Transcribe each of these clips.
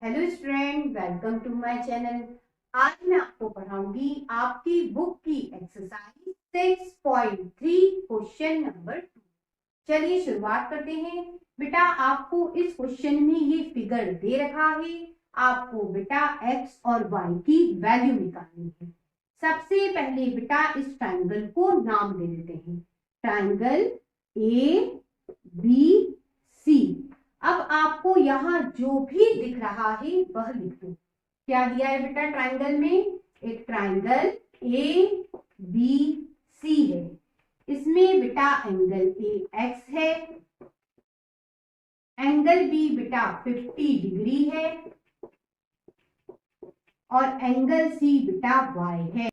Hello student, welcome to my channel. आज मैं आपको पढ़ाऊंगी आपकी बुक की एक्सरसाइज 6.3 क्वेश्चन नंबर 2। चलिए शुरुआत करते हैं। बेटा आपको इस क्वेश्चन में ये फिगर दे रखा है। आपको बेटा एक्स और वाई की वैल्यू निकालनी है। सबसे पहले बेटा इस ट्राइंगल को नाम दे देते हैं। Triangle A B C. अब आपको यहाँ जो भी दिख रहा है वह लिख दो। क्या दिया है बेटा ट्राइंगल में? एक ट्राइंगल ए बी सी है। इसमें बेटा एंगल ए एक्स है, एंगल बी बेटा 50 डिग्री है और एंगल सी बेटा वाई है।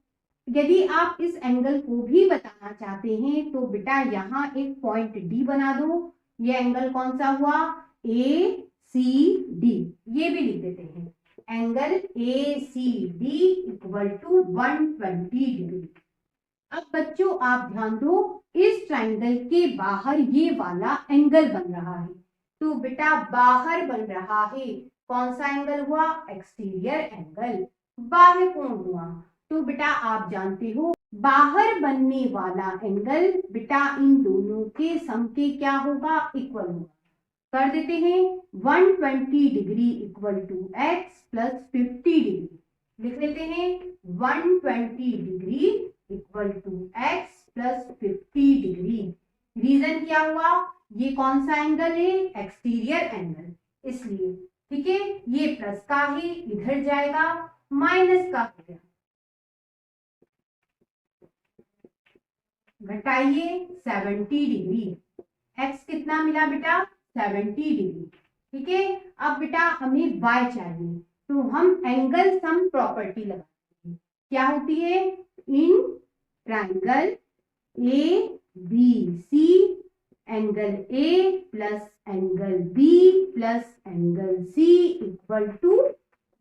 यदि आप इस एंगल को भी बताना चाहते हैं तो बेटा यहाँ एक पॉइंट डी बना दो। ये एंगल कौन सा हुआ? A C D. ये भी लिख देते हैं। Angle A C D equal to 120 degree. अब बच्चों आप ध्यान दो, इस ट्राइंगल के बाहर ये वाला एंगल बन रहा है। तो बेटा बाहर बन रहा है कौन सा एंगल हुआ? एक्सटीरियर एंगल, बाह्य कोण हुआ। तो बेटा आप जानते हो बाहर बनने वाला एंगल बेटा इन दोनों के सम के क्या होगा? इक्वल होगा। कर देते हैं। 120 degree equal to X plus 50 degree. लिख लेते हैं 120 degree equal to X plus 50 degree. Reason क्या हुआ? ये कौन सा एंगल है? एक्सटीरियर एंगल, इसलिए। ठीक है, ये प्लस का है, इधर जाएगा, माइनस का हो गया। घटाइए 70 डिग्री। एक्स कितना मिला बेटा? 70 डिग्री। ठीक है, अब बेटा हमें y चाहिए तो हम एंगल सम प्रॉपर्टी लगाते हैं। क्या होती है? In triangle A B C angle A plus angle B plus angle C equal to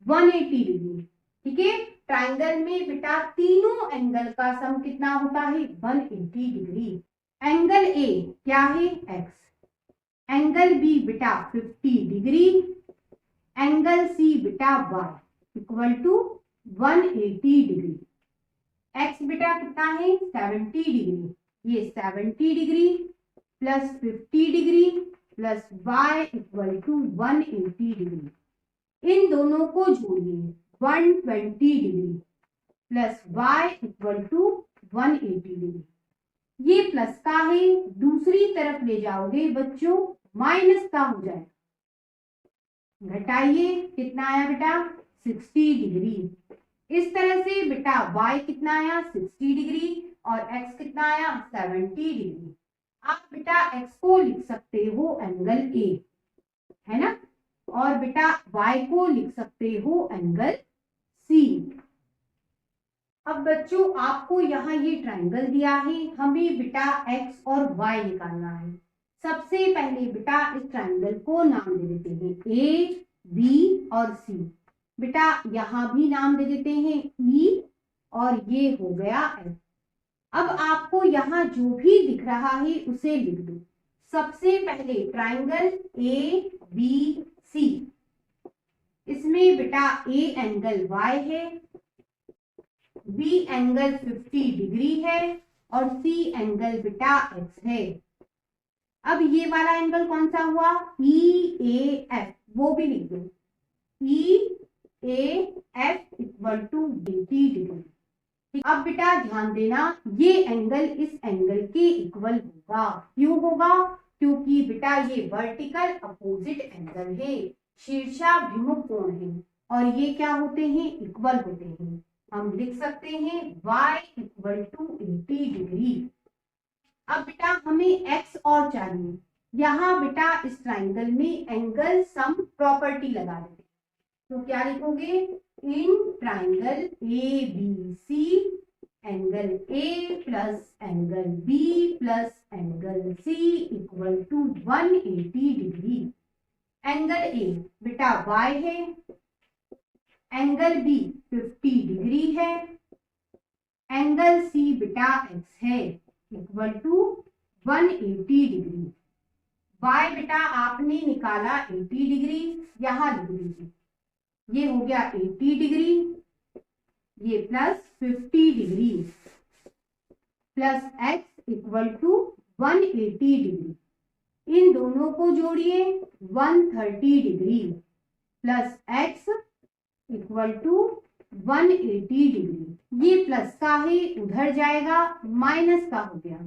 180 degree. ठीक है, ट्राइंगल में बेटा तीनों एंगल का सम कितना होता है? 180 डिग्री। एंगल ए क्या है? एक्स। एंगल बी बेटा 50 डिग्री, एंगल सी बेटा Y equal to 180 degree. X बेटा कितना है? 70 डिग्री। ये 70 degree plus 50 degree plus Y equal to 180 degree. इन दोनों को जोड़िए 120 degree plus Y equal to 180 degree. ये प्लस का है, दूसरी तरफ ले जाओगे बच्चों माइनस का हो जाएगा। घटाइए, कितना आया बेटा? 60 डिग्री। इस तरह से बेटा y कितना आया? 60 डिग्री और x कितना आया? 70 डिग्री। आप बेटा x को लिख सकते हो एंगल a, है ना, और बेटा y को लिख सकते हो एंगल c। अब बच्चों आपको यहाँ ये ट्राइंगल दिया है, हमें बेटा x और y निकालना है। सबसे पहले बेटा इस ट्राइंगल को नाम दे देते हैं ए बी और सी। बेटा यहाँ भी नाम दे देते हैं ई और ये हो गया एफ। अब आपको यहाँ जो भी दिख रहा है उसे लिख दो। सबसे पहले ट्राइंगल ए बी सी, इसमें बेटा ए एंगल y है, बी एंगल 50 डिग्री है और सी एंगल बेटा x है। अब ये वाला एंगल कौन सा हुआ? ई ए एफ, वो भी लिख दो। E A F equal to 80 degree. अब बेटा ध्यान देना, ये एंगल इस एंगल के इक्वल होगा। क्यों होगा? क्योंकि बेटा ये वर्टिकल अपोजिट एंगल है, शीर्षाभिमुख कोण है और ये क्या होते हैं? इक्वल होते हैं। हम लिख सकते हैं y इक्वल टू 80 डिग्री। अब बेटा हमें x और चाहिए। यहाँ बेटा इस ट्राइंगल में एंगल सम प्रॉपर्टी लगा देते। तो क्या लिखोगे? In triangle A B C angle A plus angle B plus angle C equal to 180 degree. Angle A बेटा y है, एंगल बी 50 डिग्री है, एंगल सी बेटा x है इक्वल टू 180 डिग्री। y बेटा आपने निकाला 80 डिग्री, यहां लिख दीजिए। ये हो गया 80 डिग्री, ये plus 50 degree plus x equal to 180 degree. इन दोनों को जोड़िए 130 degree plus x equal to 180 degree. ये प्लस का है, उधर जाएगा, माइनस का हो गया।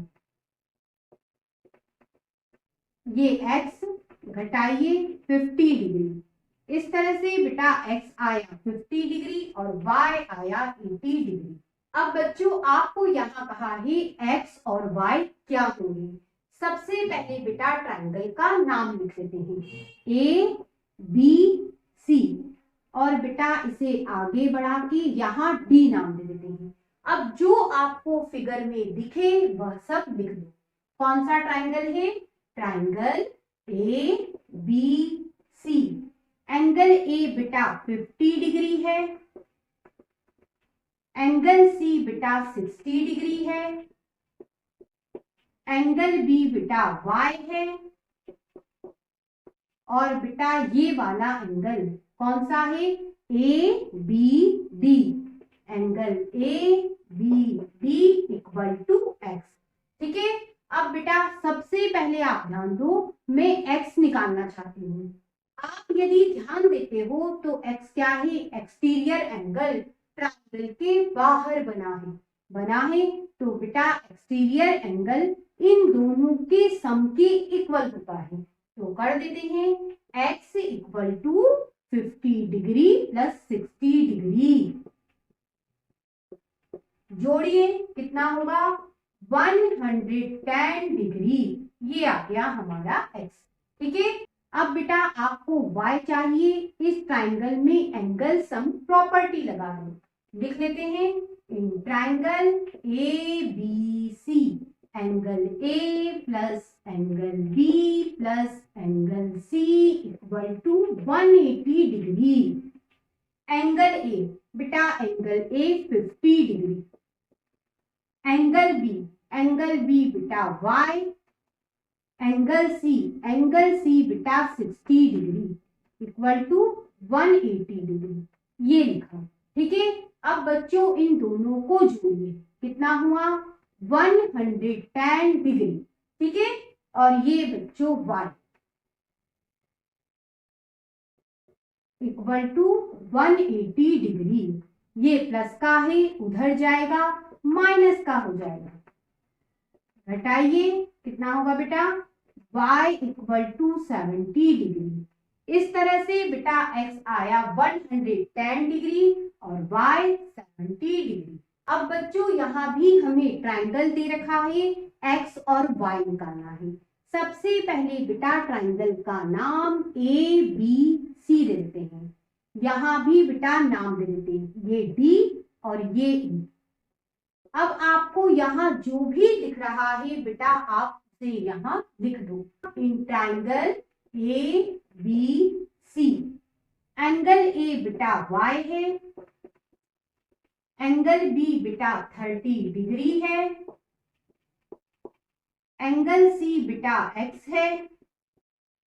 ये x घटाइए 50 डिग्री। इस तरह से बेटा x आया 50 डिग्री और y आया 80 डिग्री। अब बच्चों आपको यहाँ कहा है x और y क्या होंगे। सबसे पहले बेटा ट्रायंगल का नाम लिख लेते हैं, ए बी सी, और बेटा इसे आगे बढ़ा के यहाँ डी नाम दे देते हैं। अब जो आपको फिगर में दिखे वह सब लिख दो। कौन सा ट्रायंगल है, triangle A B C. Angle A बेटा 50 डिग्री है, एंगल सी बेटा 60 डिग्री है, एंगल बी बेटा y है, और बेटा ये वाला एंगल कौन सा है, A B D. Angle A B D equal to x। ठीक है। अब बेटा सबसे पहले आप ध्यान दो, मैं x निकालना चाहती हूँ। आप यदि ध्यान देते हो तो x क्या है, एक्सटीरियर एंगल ट्रायंगल के बाहर बना है तो बेटा एक्सटीरियर एंगल इन दोनों के सम के इक्वल होता है। तो कर देते हैं x equal to 50 degree plus 60 degree. जोड़िए कितना होगा, 110 डिग्री। ये आ गया हमारा x। ठीक है। अब बेटा आपको y चाहिए। इस ट्रायंगल में एंगल सम प्रॉपर्टी लगा दो। लिख लेते हैं, in triangle A B C angle A plus angle B plus angle C equal to 180 degree. Angle A बेटा angle A 50 degree, angle B बेटा y, एंगल सी बेटा 60 डिग्री इक्वल टू 180 डिग्री। ये लिखा। ठीक है। अब बच्चों इन दोनों को जोड़िए, कितना हुआ, 110 डिग्री। ठीक है। और ये बच्चों y इक्वल टू 180 डिग्री। ये प्लस का है, उधर जाएगा, माइनस का हो जाएगा। घटाइए कितना होगा बेटा, y इक्वल टू 70 डिग्री। इस तरह से बेटा x आया 110 डिग्री और y 70 डिग्री। अब बच्चों यहाँ भी हमें ट्रायंगल दे रखा है, x और y निकालना है। सबसे पहले बेटा ट्रायंगल का नाम ए बी सी दे देते हैं। यहाँ भी बेटा नाम दे देते हैं, ये d और ये e। अब आपको यहाँ जो भी दिख रहा है बेटा आप उसे यहाँ लिख दो। In triangle A B C, angle A बेटा y है, एंगल बी बेटा 30 डिग्री है, एंगल सी बेटा x है,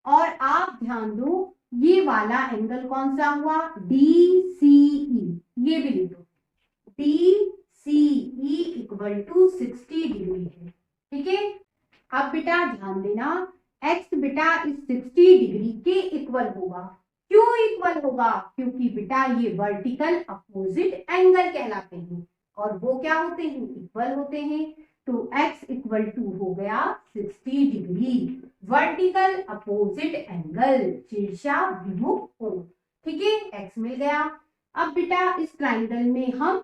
और आप ध्यान दो ये वाला एंगल कौन सा हुआ, DCE। ये भी लिख दो, DCE इक्वल टू 60 डिग्री है। ठीक है। अब बेटा ध्यान देना, x बेटा इस 60 डिग्री के इक्वल होगा। क्यों इक्वल होगा, क्योंकि बेटा ये वर्टिकल अपोजिट एंगल कहलाते हैं और वो क्या होते हैं, इक्वल होते हैं। तो x इक्वल टू हो गया 60 डिग्री, वर्टिकल अपोजिट एंगल, शीर्षा विमुख कोण। ठीक है। x मिल गया। अब बेटा इस ट्रायंगल में हम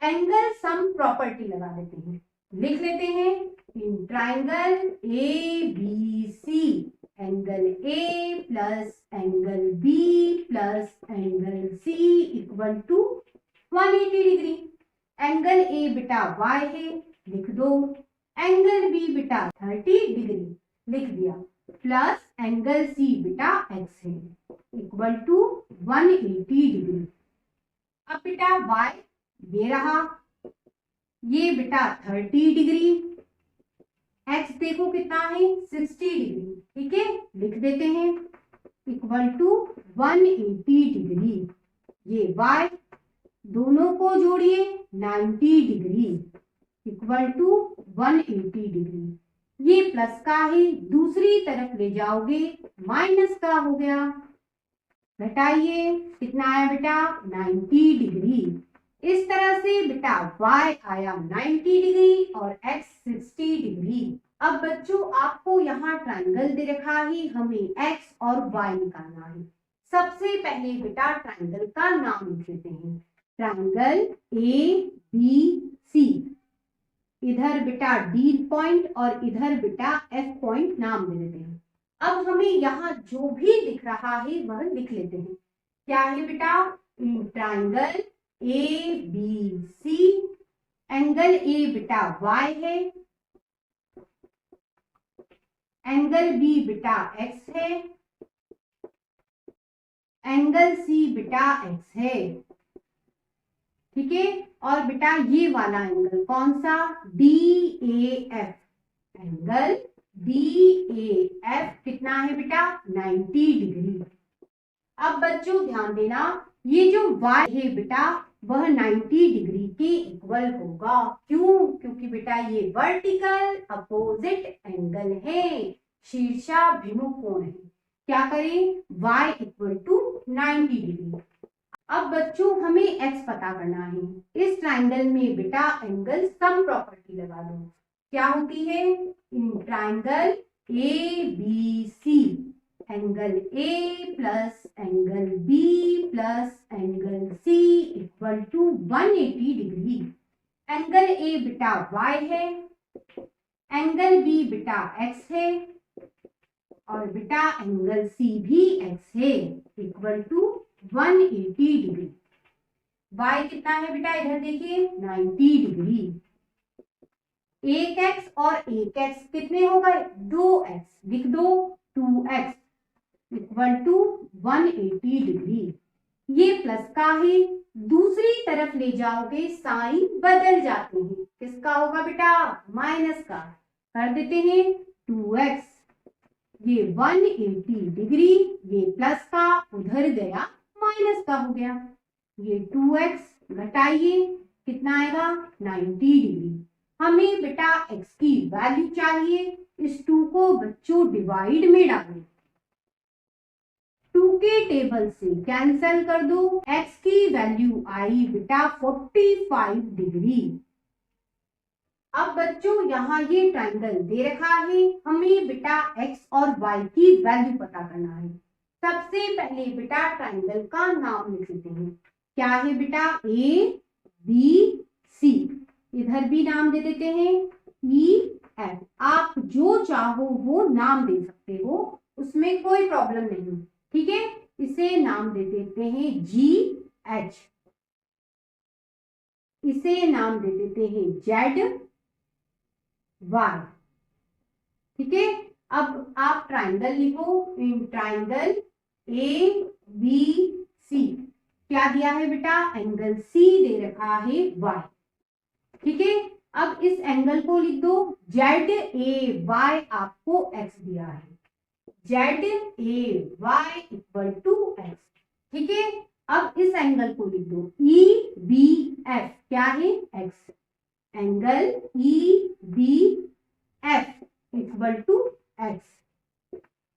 एंगल सम प्रॉपर्टी लगा देते हैं। लिख लेते हैं, in triangle A B C angle A plus angle B plus angle C equal to 180 degree. Angle A बेटा y है, लिख दो। एंगल बी बेटा 30 डिग्री, लिख दिया, प्लस एंगल सी बेटा x है इक्वल टू 180 डिग्री। अब बेटा y ये रहा, ये बेटा 30 डिग्री, x देखो कितना है 60 डिग्री। ठीक है। लिख देते हैं इक्वल टू 180 डिग्री। ये y, दोनों को जोड़िए 90 डिग्री इक्वल टू 180 डिग्री। ये प्लस का है, दूसरी तरफ ले जाओगे माइनस का हो गया। घटाइए, कितना आया बेटा 90 डिग्री। इस तरह से बेटा y आया 90 डिग्री और x 60 डिग्री। अब बच्चों आपको यहाँ ट्रायंगल दे रखा है, हमें x और y निकालना है। सबसे पहले बेटा ट्रायंगल का नाम लिख लेते हैं, ट्रायंगल ABC। इधर बेटा D पॉइंट और इधर बेटा F पॉइंट नाम दे देते हैं। अब हमें यहाँ जो भी दिख रहा है वह लिख लेते हैं। क्या है बेटा, ट्रायंगल ABC, एंगल A बेटा y है, एंगल B बेटा x है, एंगल C बेटा x है। ठीक है, और बेटा ये वाला एंगल कौन सा, DAF, एंगल DAF कितना है बेटा 90 डिग्री। अब बच्चों ध्यान देना, ये जो y है बेटा वह 90 डिग्री के इक्वल होगा। क्यों, क्योंकि बेटा ये वर्टिकल अपोजिट एंगल है, शीर्षाभिमुख कोण है। क्या करें, y इक्वल टू 90 डिग्री। अब बच्चों हमें x पता करना है। इस ट्रायंगल में बेटा एंगल सम प्रॉपर्टी लगा दो। क्या होती है, in triangle ABC, angle A plus angle B plus angle C equal to 180 degree. Angle A बेटा y है, एंगल B बेटा x है और बेटा एंगल C भी x है, इक्वल टू 180 डिग्री। y कितना है बेटा, इधर देखिए 90 डिग्री। एक x और एक x कितने हो गए, 2x, लिख दो 2x इक्वल टू 180 डिग्री। ये प्लस का है, दूसरी तरफ ले जाओगे साइन बदल जाते हैं, किसका होगा बेटा, माइनस का। कर देते हैं 2x, ये 180 डिग्री, ये प्लस का उधर गया माइनस का हो गया। ये 2x घटाइए, कितना आएगा 90 डिग्री। हमें बेटा x की वैल्यू चाहिए, इस 2 को बच्चों डिवाइड में डालें, 2 के टेबल से कैंसिल कर दो, x की वैल्यू आई बेटा 45 डिग्री। अब बच्चों यहाँ ये ट्रायंगल दे रखा है, हमें बेटा x और y की वैल्यू पता करना है। सबसे पहले बेटा ट्रायंगल का नाम लिख लेते हैं। क्या है बेटा, ABC, इधर भी नाम दे देते हैं EF। आप जो चाहो वो नाम दे सकते हो, उसमें कोई प्रॉब्लम नहीं। ठीक है, इसे नाम दे देते हैं GH, इसे नाम दे देते हैं ZY। ठीक है, अब आप ट्रायंगल लिखो, इन ट्रायंगल ABC। क्या दिया है बेटा, एंगल C दे रखा है Y। ठीक है, अब इस एंगल को लिख दो, ZAY आपको x दिया है, ZAY इक्वल टू x। ठीक है, अब इस एंगल को लिख दो EBF, क्या है x, angle EBF equal to x।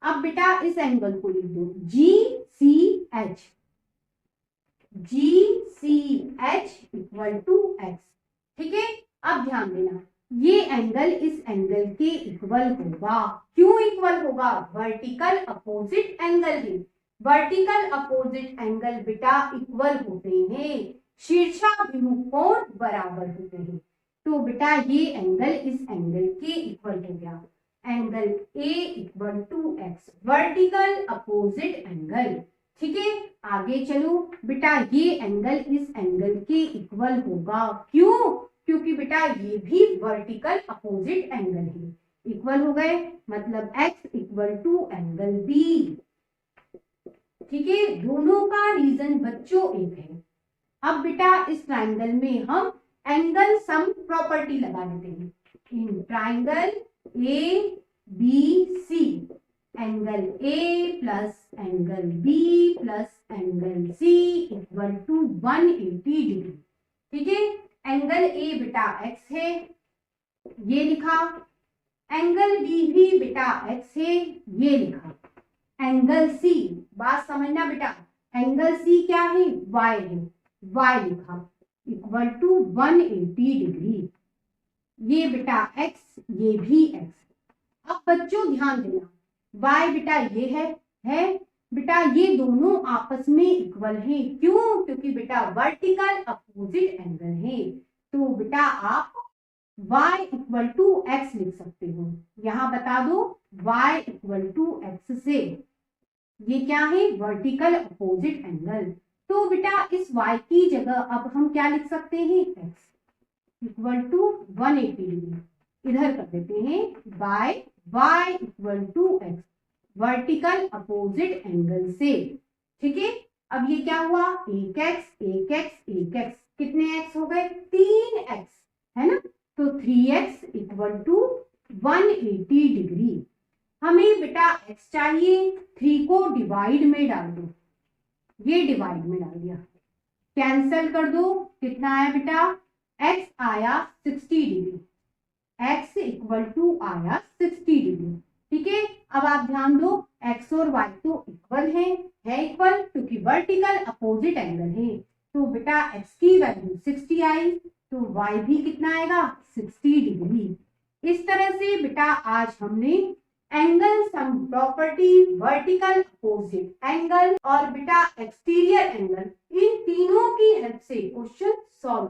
अब बेटा इस एंगल को लिख दो GCH, GCH equal to x। ठीक है, अब ध्यान देना, ये एंगल इस एंगल के इक्वल होगा। क्यों इक्वल होगा, वर्टिकल अपोजिट एंगल है। वर्टिकल अपोजिट एंगल बेटा इक्वल होते हैं, शीर्षाभिमुख कोण बराबर होते हैं। तो बेटा ये एंगल इस एंगल के इक्वल हो गया, angle A equal to x, vertical opposite angle. ठीक है, आगे चलो बेटा, ये एंगल इस एंगल के इक्वल होगा। क्यों, क्योंकि बेटा ये भी वर्टिकल अपोजिट एंगल है। इक्वल हो गए, मतलब x equal to angle B। ठीक है, दोनों का रीजन बच्चों एक है। अब बेटा इस ट्रायंगल में हम एंगल सम प्रॉपर्टी लगा लेते हैं। In triangle ABC, angle A plus angle B plus angle C equal to 180 degree. ठीक है, एंगल ए बेटा x है, ये लिखा। एंगल बी भी बेटा x है, ये लिखा। एंगल सी, बात समझना बेटा, एंगल सी क्या है, y है, y लिखा, इक्वल टू 180 डिग्री। ये बेटा x, ये भी x। अब बच्चों ध्यान देना, y बेटा ये है बेटा, ये दोनों आपस में इक्वल हैं। क्यों? क्योंकि बेटा वर्टिकल अपोजिट एंगल है। तो बेटा आप y इक्वल टू एक्स लिख सकते हो। यहां बता दो y इक्वल टू एक्स से ये क्या है, वर्टिकल अपोजिट एंगल। तो बेटा इस y की जगह अब हम क्या लिख सकते हैं, x इक्वल टू 180 डिग्री इधर कर देते हैं, by y equal to X, vertical opposite angle से। ठीक है, अब ये क्या हुआ, एक एक्स, कितने एक्स हो गए, 3x, है ना। तो 3x इक्वल टू 180 डिग्री। हमें बेटा x चाहिए, 3 को डिवाइड में डाल दो, ये डिवाइड में डाल दिया, कैंसल कर दो, कितना आया बेटा, x आया 60 डिग्री, x इक्वल टू आया 60 डिग्री। ठीक है, अब आप ध्यान दो, x और y तो इक्वल है इक्वल, क्योंकि वर्टिकल अपोजिट एंगल है। तो बेटा x की वैल्यू 60 आई, तो y भी कितना आएगा, 60 डिग्री। इस तरह से बेटा आज हमने angle sum property, vertical opposite angle और बेटा एक्सटीरियर एंगल, इन तीनों की हेल्प से क्वेश्चन सॉल्व